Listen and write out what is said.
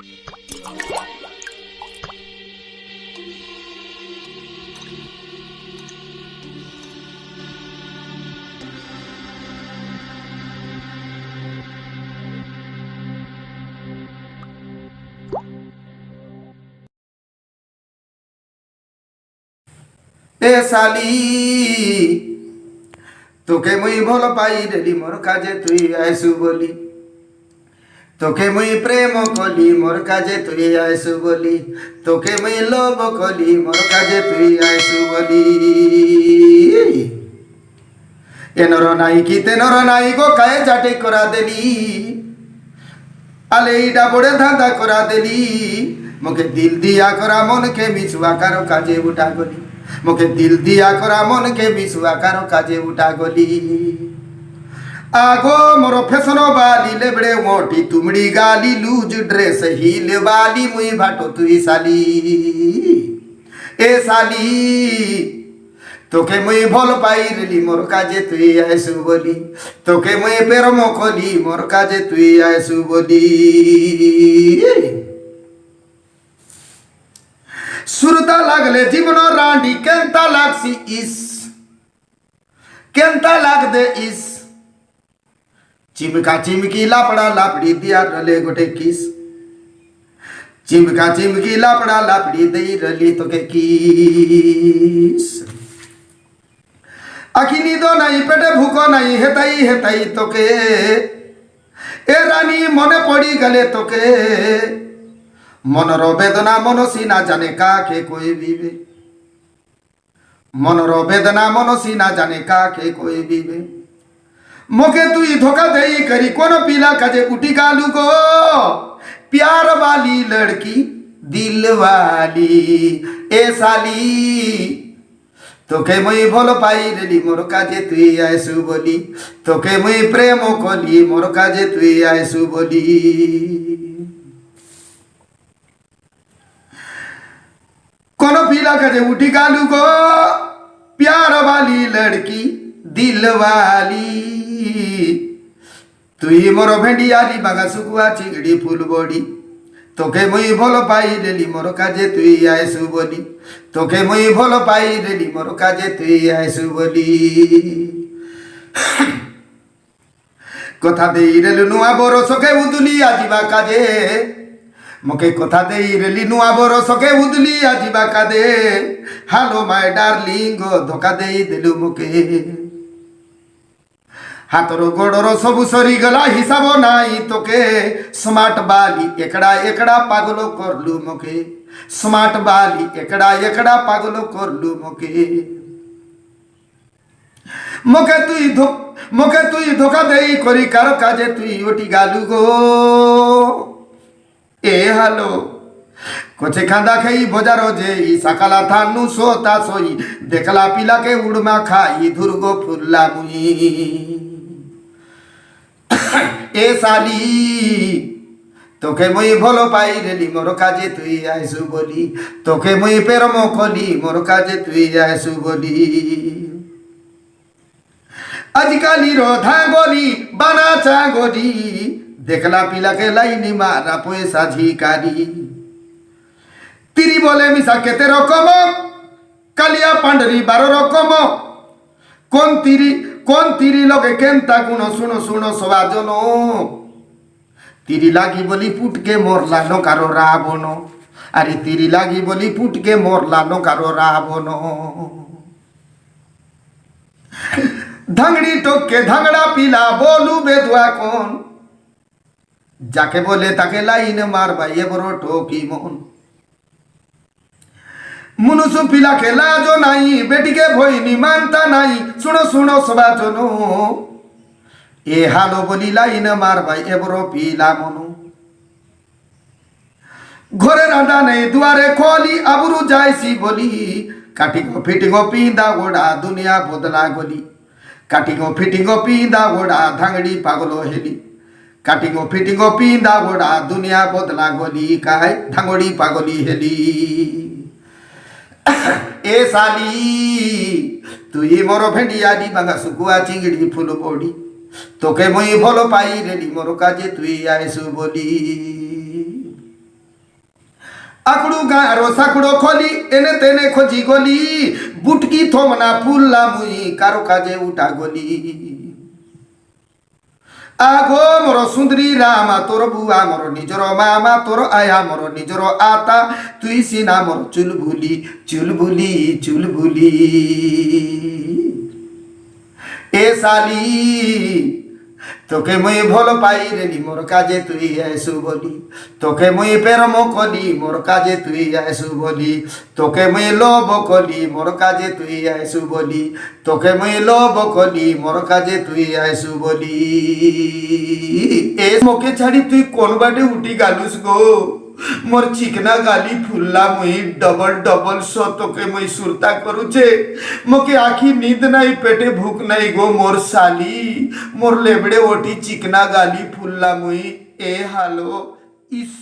ए साली তোকে মুই ভাল পাই রেলি মোর কাজে তুই আইসু বলি, তোকে মুই প্রেম কলি মোর কাজে তুই আইসু বলি, তোকে মুই লোভ কলি মোর কাজে তুই আইসু বলি। এনর নাই কি তেনর নাই গো কায়ে জাটে করা দেলি, আলে ইডা বড়ে ধাঁধা করা দেলি, মুখে দিল দিয়া করা মনকে মিছুয়া কারো কাজে উঠা গলি, मुखे दिल दिया करा मन के बिसुआ कारो काजे उठा गली। आगो मोरो फेसनो बाली लेबड़े मोटी तुमड़ी गाली लूज ड्रेस हील बाली मुई भाटो तुई साली। ए साली তোকে মুই ভাল পাই রেলি মোর কাজে তুই আইসু বলি, তোকে মুই প্রেম কলি মোর কাজে তুই আইসু বলি। सुरता लागले जीवन रांडी केंता लागसी इस, केंता लाग दे इस, चिमका चिमकी लापड़ा लापड़ी दिया रले गोटे किस, चिमका चिमकी लापड़ा लापड़ी दे रली तो के किस। आखी नींदो नहीं पेटे भूको नहीं हेताई हेताई तो के, ए रानी मने पड़ी गले तो के, मनर बेदना मनसी ना जाने काके कोई बीबे, मनर बेदना मनसी ना जाने काके कोई बीबे। मोके तू धोखा दे करी कोनो पीला काजे उठी गालू गो, प्यार वाली लड़की दिल वाली। ए साली তোকে মুই ভাল পাই রেলি মোর কাজে তুই আইসু বলি, তোকে মুই প্রেম কলি মোর কাজে তুই আইসু বলি। कोनो पीला कजे उठी गालू गो, प्यार वाली लड़की दिल वाली। तुई मोर भेंडियाली बागा सुकुआ चिंगड़ी फूल बड़ी, তোকে মুই ভাল পাই রেলি মোর কাজে তুই আইসু বলি, তোকে মুই ভাল পাই রেলি মোর কাজে তুই আইসু বলি। কথা দেই রেলু নুয়া বরসকে উদুলি আজিবা কাজে, मुके कथा दे रेली नुआ बरसके उदली आजिबा कादे। हालो माय डार्लिंग धोखा दे देलु मुके, हाथर गोड़र सबु सरी गला हिसाब नाई तोके। स्मार्ट बाली एकड़ा एकड़ा पागलो करलु मुके, स्मार्ट बाली एकड़ा एकड़ा पागलो करलु मुके। मुके तुई धोखा दे करी कारो काजे तुई ओटी गालु गो। ए हालो कोचे खांदा खाई बजारो जे सकाला थानु सोता सोई, देखला पिला के उड़मा खाई धुरगो फुल्ला मुई। ए साली তোকে মুই ভাল পাই রেলি মোর কাজে তুই আইসু বলি, তোকে মুই প্রেম কলি মোর কাজে তুই আইসু বলি। আজকালি রোধা গলি বানা চাগরি, देखला पिला के लाइनी मारा पैसा झिकारी। तिरी बोले मिसा केते रकम, कालिया पांडरी 12 रकम। कोन तिरी लगे केंता गुण सुनो सुनो सबाजनो। तिरी लागी बोली पुट के मोरला नो कारो रावण, अरे तिरी लागी बोली पुट के मोरला नो कारो रावण। धंगड़ी टोक के धंगड़ा पिला बोलू बेदुआ कौन, जाके बोले ताके लाइन मार बाइये बरो ठोकी मन। मुनुसु पिला के लाजो नाई, बेटी के भोईनी मानता नाई। सुनो सुनो सबाजनो, ए हालो बोली लाइन मार बाइये बरो पिला मनो। घरे रांधा नहीं दुआरे खोली आबरू जायसी बोली, काटिंगो फिटिंगो पींदा गोड़ा दुनिया बदला गोली। काटिंगो फिटिंगो पींदा गोड़ा धांगड़ी पागलो हेली, काटिंगो फिटिंगो पींदा गोड़ा दुनिया बदला गोली। काहे धांगड़ी पागली हेली। ए साली तुई मोर भेंडियाली बागा सुकुआ चिंगड़ी फूल बड़ी, তোকে মুই ভাল পাই রেলি মোর কাজে তুই আইসু বলি। आकड़ू गारो साकड़ो खोली एने तेने खोजी गली बुटकी थोमना फुल्ला मुई कारो काजे उठा गली আগো মোর সুন্দরী রামা তোর বুয়া মোর নিজর মামা তোর আয়া মোর নিজর আতা তুই সিনা মোর চুলবুলি চুলবুলি চুলবুলি এ সালি তোকে মুই ভাল পাই রেলি মোর কাজে তুই আইসু বলি তোকে মুই প্রেম কলি মোর কাজে তুই আইসু বলি তোকে মুই লোভ কলি মোর কাজে তুই আইসু বলি তোকে মুই লোভ কলি মোর কাজে তুই আইসু বলি এ মোকে ছাড়ি তুই কোন বাটে উঠি গালুস গো মোর চিকনা গালি ফুল্লা মুই ডবল ডবল সো তোকে মুই সুরতা করুছে মোকে আখি নিদ নাই পেটে ভুক নাই গো মোর সালি মোর লেবড়ে ওটি চিকনা গালি ফুল্লা মুই এ হালো ইস